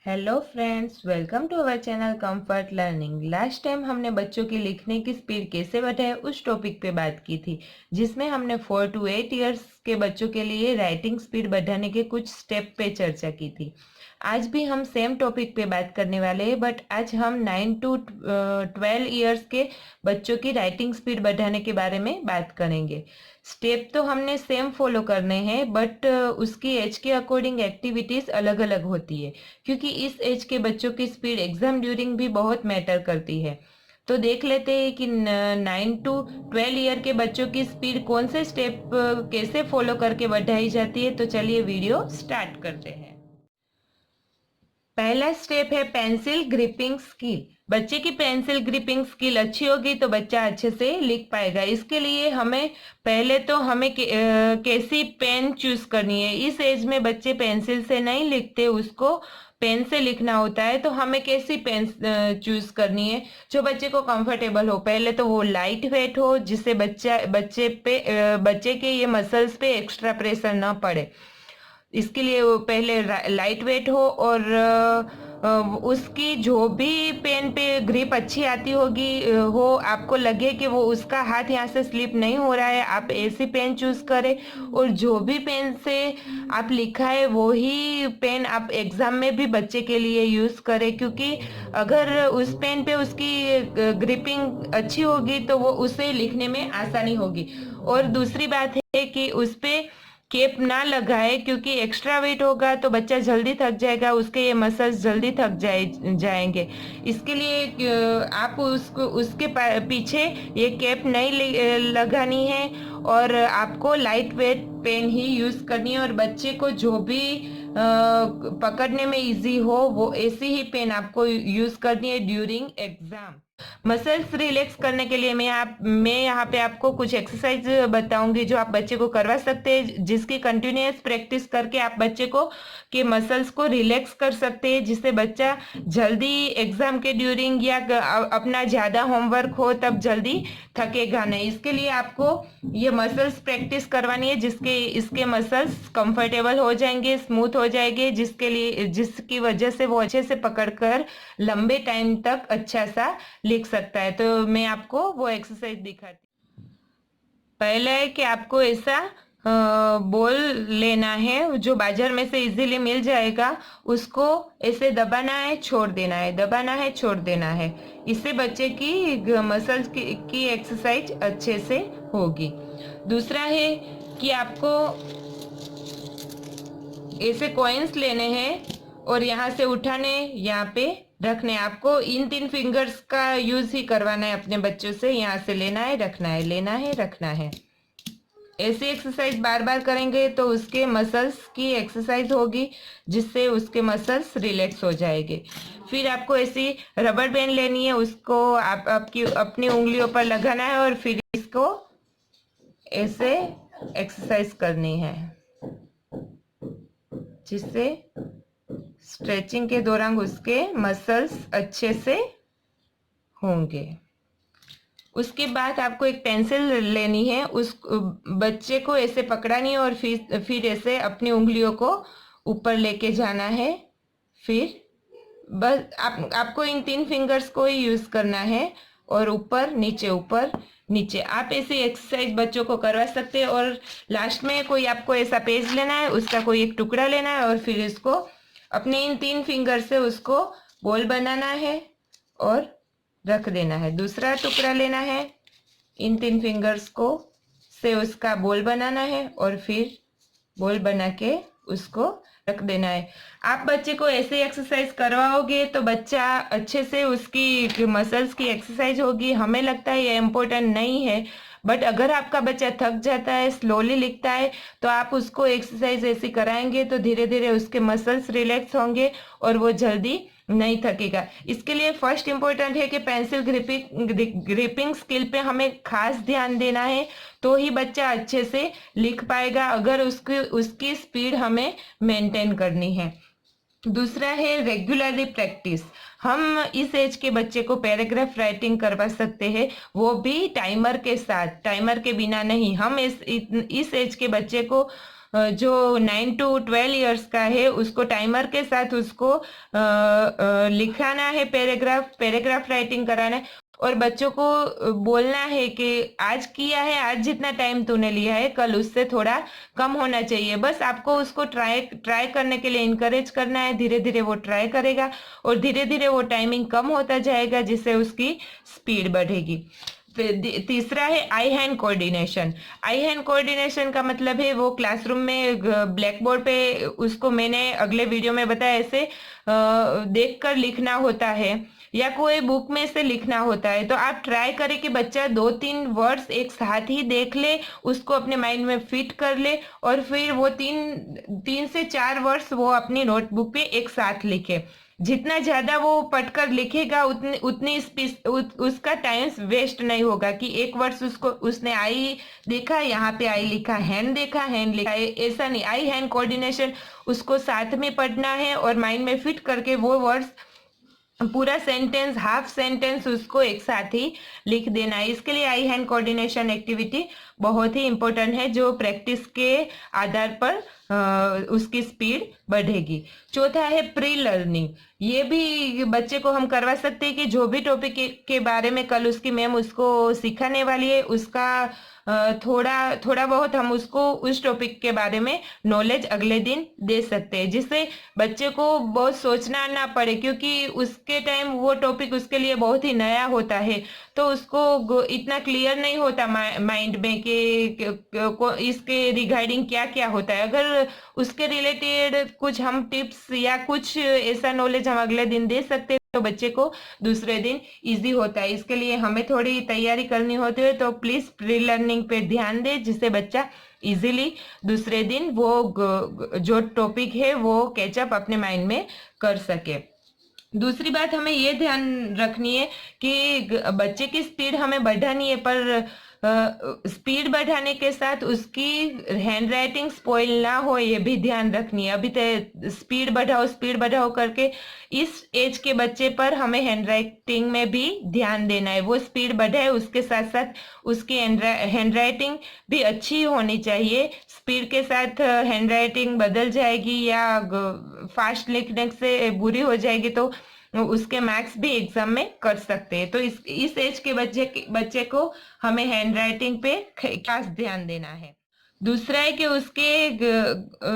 Hello friends, welcome to our channel comfort learning. Last time हमने बच्चों की लिखने की स्पीड कैसे बढ़ाए उस टॉपिक पे बात की थी, जिसमें हमने 4 to 8 इयर्स के बच्चों के लिए राइटिंग स्पीड बढ़ाने के कुछ स्टेप पे चर्चा की थी। आज भी हम सेम टॉपिक पे बात करने वाले हैं, बट आज हम 9 to 12 इयर्स के बच्चों की राइटिंग स्पीड बढ़ाने के बारे में बात करेंगे। स्टेप तो हमने सेम फॉलो करने हैं, बट उसकी एज के अकॉर्डिंग एक्टिविटीज अलग अलग होती है, क्योंकि इस एज के बच्चों की स्पीड एग्जाम ड्यूरिंग भी बहुत मैटर करती है। तो देख लेते हैं कि 9 to 12 ईयर के बच्चों की स्पीड कौन से स्टेप कैसे फॉलो करके बढ़ाई जाती है। तो चलिए वीडियो स्टार्ट करते हैं। पहला स्टेप है पेंसिल ग्रिपिंग स्किल। बच्चे की पेंसिल ग्रिपिंग स्किल अच्छी होगी तो बच्चा अच्छे से लिख पाएगा। इसके लिए हमें पहले तो हमें कैसी पेन चूज करनी है। इस एज में बच्चे पेंसिल से नहीं लिखते, उसको पेन से लिखना होता है। तो हमें कैसी पेन चूज करनी है जो बच्चे को कंफर्टेबल हो। पहले तो वो लाइट वेट हो, जिससे बच्चे के ये मसल्स पे एक्स्ट्रा प्रेशर ना पड़े। इसके लिए वो पहले लाइट वेट हो, और उसकी जो भी पेन पे ग्रिप अच्छी आती होगी हो, आपको लगे कि वो उसका हाथ यहाँ से स्लिप नहीं हो रहा है, आप ऐसी पेन चूज करें। और जो भी पेन से आप लिखा है वो ही पेन आप एग्जाम में भी बच्चे के लिए यूज करें, क्योंकि अगर उस पेन पे उसकी ग्रिपिंग अच्छी होगी तो वो उसे लिखने में आसानी होगी। और दूसरी बात है कि उस पे केप ना लगाए, क्योंकि एक्स्ट्रा वेट होगा तो बच्चा जल्दी थक जाएगा, उसके ये मसल्स जल्दी जाएंगे। इसके लिए आप उसको उसके पीछे ये केप नहीं लगानी है, और आपको लाइट वेट पेन ही यूज करनी है। और बच्चे को जो भी पकड़ने में इजी हो वो ऐसी ही पेन आपको यूज करनी है ड्यूरिंग एग्जाम। मसल्स रिलैक्स करने के लिए मैं यहाँ पे आपको कुछ एक्सरसाइज बताऊंगी जो आप बच्चे को करवा सकते हैं, जिसकी कंटिन्यूअस प्रैक्टिस करके आप बच्चे को के मसल्स को रिलैक्स कर सकते हैं, जिससे बच्चा जल्दी एग्जाम के ड्यूरिंग या अपना ज्यादा होमवर्क हो तब जल्दी थकेगा नहीं। इसके लिए आपको ये मसल्स प्रैक्टिस करवानी है, जिसके इसके मसल्स कंफर्टेबल हो जाएंगे, स्मूथ हो जाएंगे, जिसकी वजह से वो अच्छे से पकड़कर लंबे टाइम तक अच्छा सा लिख सकता है। तो मैं आपको वो एक्सरसाइज दिखाती। पहला है कि आपको ऐसा बॉल लेना है जो बाजार में से इजीली मिल जाएगा, उसको ऐसे दबाना है, छोड़ देना है, दबाना है, छोड़ देना है। इससे बच्चे की मसल्स की एक्सरसाइज अच्छे से होगी। दूसरा है कि आपको ऐसे कॉइन्स लेने हैं और यहाँ से उठाने, यहाँ पे रखने। आपको इन 3 फिंगर्स का यूज ही करवाना है अपने बच्चों से। यहाँ से लेना है, रखना है, लेना है, रखना है। ऐसी एक्सरसाइज बार बार करेंगे तो उसके मसल्स की एक्सरसाइज होगी, जिससे उसके मसल्स रिलैक्स हो जाएंगे। फिर आपको ऐसी रबर बैंड लेनी है, उसको आपकी अपनी उंगलियों पर लगाना है, और फिर इसको ऐसे एक्सरसाइज करनी है, जिससे स्ट्रेचिंग के दौरान उसके मसल्स अच्छे से होंगे। उसके बाद आपको एक पेंसिल लेनी है, उस बच्चे को ऐसे पकड़नी है, और फिर ऐसे अपनी उंगलियों को ऊपर लेके जाना है। फिर बस आपको इन 3 फिंगर्स को ही यूज करना है, और ऊपर नीचे आप ऐसे एक्सरसाइज बच्चों को करवा सकते हैं। और लास्ट में कोई आपको ऐसा पेज लेना है, उसका कोई एक टुकड़ा लेना है, और फिर इसको अपने इन 3 फिंगर से उसको बॉल बनाना है और रख देना है। दूसरा टुकड़ा लेना है, इन 3 फिंगर्स को से उसका बॉल बनाना है, और फिर बॉल बना के उसको रख देना है। आप बच्चे को ऐसे एक्सरसाइज करवाओगे तो बच्चा अच्छे से उसकी मसल्स की एक्सरसाइज होगी। हमें लगता है ये इम्पोर्टेंट नहीं है, बट अगर आपका बच्चा थक जाता है, स्लोली लिखता है, तो आप उसको एक्सरसाइज ऐसी कराएंगे तो धीरे धीरे उसके मसल्स रिलैक्स होंगे और वो जल्दी नहीं थकेगा। इसके लिए फर्स्ट इम्पोर्टेंट है कि पेंसिल ग्रिपिंग स्किल पे हमें खास ध्यान देना है, तो ही बच्चा अच्छे से लिख पाएगा, अगर उसकी स्पीड हमें मेंटेन करनी है। दूसरा है रेगुलरली प्रैक्टिस। हम इस एज के बच्चे को पैराग्राफ राइटिंग करवा सकते हैं, वो भी टाइमर के साथ, टाइमर के बिना नहीं। हम इस एज के बच्चे को जो 9 to 12 ईयर्स का है उसको टाइमर के साथ उसको लिखाना है, पैराग्राफ राइटिंग कराना है और बच्चों को बोलना है कि आज किया है, आज जितना टाइम तूने लिया है कल उससे थोड़ा कम होना चाहिए। बस आपको उसको ट्राई करने के लिए इनकरेज करना है। धीरे धीरे वो ट्राई करेगा और धीरे धीरे वो टाइमिंग कम होता जाएगा, जिससे उसकी स्पीड बढ़ेगी। तीसरा है आई हैंड कोऑर्डिनेशन। आई हैंड कोऑर्डिनेशन का मतलब है वो क्लासरूम में ब्लैक बोर्ड पे, उसको मैंने अगले वीडियो में बताया, ऐसे देखकर लिखना होता है या कोई बुक में से लिखना होता है। तो आप ट्राई करें कि बच्चा 2-3 वर्ड्स एक साथ ही देख ले, उसको अपने माइंड में फिट कर ले और फिर वो 3 से 4 वर्ड्स वो अपनी नोटबुक पे एक साथ लिखे। जितना ज्यादा वो पढ़कर लिखेगा उतनी उसका टाइम वेस्ट नहीं होगा कि एक वर्ड्स उसने आई देखा, यहाँ पे आई लिखा, हैंड देखा, हैंड लिखा, ऐसा नहीं। आई हैंड कोऑर्डिनेशन उसको साथ में पढ़ना है और माइंड में फिट करके वो वर्ड्स पूरा सेंटेंस, हाफ सेंटेंस उसको एक साथ ही लिख देना है। इसके लिए आई हैंड कोऑर्डिनेशन एक्टिविटी बहुत ही इंपॉर्टेंट है, जो प्रैक्टिस के आधार पर उसकी स्पीड बढ़ेगी। चौथा है प्री लर्निंग। ये भी बच्चे को हम करवा सकते हैं कि जो भी टॉपिक के बारे में कल उसकी मैम उसको सिखाने वाली है, उसका थोड़ा बहुत हम उसको उस टॉपिक के बारे में नॉलेज अगले दिन दे सकते हैं, जिससे बच्चे को बहुत सोचना ना पड़े, क्योंकि उसके टाइम वो टॉपिक उसके लिए बहुत ही नया होता है। तो उसको इतना क्लियर नहीं होता माइंड में कि इसके रिगार्डिंग क्या क्या होता है। अगर उसके रिलेटेड कुछ हम टिप्स या कुछ ऐसा नॉलेज हम अगले दिन दे सकते हैं तो बच्चे को दूसरे दिन इजी होता है। इसके लिए हमें थोड़ी तैयारी करनी होती है, तो प्लीज प्री लर्निंग पे ध्यान दें, जिससे बच्चा इजीली दूसरे दिन वो जो टॉपिक है वो कैचअप अपने माइंड में कर सके। दूसरी बात हमें ये ध्यान रखनी है कि बच्चे की स्पीड हमें बढ़ानी है, पर स्पीड बढ़ाने के साथ उसकी हैंड राइटिंग स्पॉइल ना हो, ये भी ध्यान रखनी है। अभी तो स्पीड बढ़ाओ करके इस एज के बच्चे पर हमें हैंड राइटिंग में भी ध्यान देना है। वो स्पीड बढ़े, उसके साथ साथ उसकी हैंड राइटिंग भी अच्छी होनी चाहिए। स्पीड के साथ हैंड राइटिंग बदल जाएगी या फास्ट लिखने से बुरी हो जाएगी तो उसके मार्क्स भी एग्जाम में कर सकते हैं। तो इस एज के बच्चे को हमें हैंड राइटिंग पे खास ध्यान देना है। दूसरा है कि उसके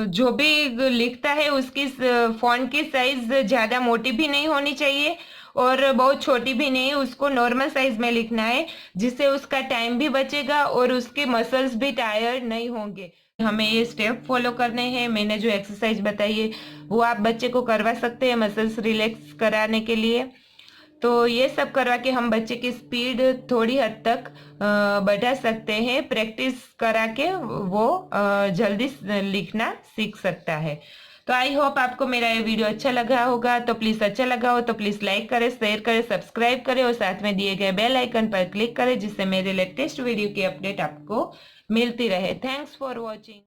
जो भी लिखता है उसकी फॉन्ट की साइज ज्यादा मोटी भी नहीं होनी चाहिए और बहुत छोटी भी नहीं, उसको नॉर्मल साइज में लिखना है, जिससे उसका टाइम भी बचेगा और उसके मसल्स भी टायर्ड नहीं होंगे। हमें ये स्टेप फॉलो करने हैं। मैंने जो एक्सरसाइज बताई है वो आप बच्चे को करवा सकते हैं मसल्स रिलैक्स कराने के लिए। तो ये सब करवा के हम बच्चे की स्पीड थोड़ी हद तक बढ़ा सकते हैं। प्रैक्टिस करा के वो जल्दी लिखना सीख सकता है। तो आई होप आपको मेरा ये वीडियो अच्छा लगा होगा। तो प्लीज अच्छा लगा हो तो प्लीज लाइक करें, शेयर करें, सब्सक्राइब करें और साथ में दिए गए बेल आइकन पर क्लिक करें, जिससे मेरे लेटेस्ट वीडियो की अपडेट आपको मिलती रहे। Thanks for watching.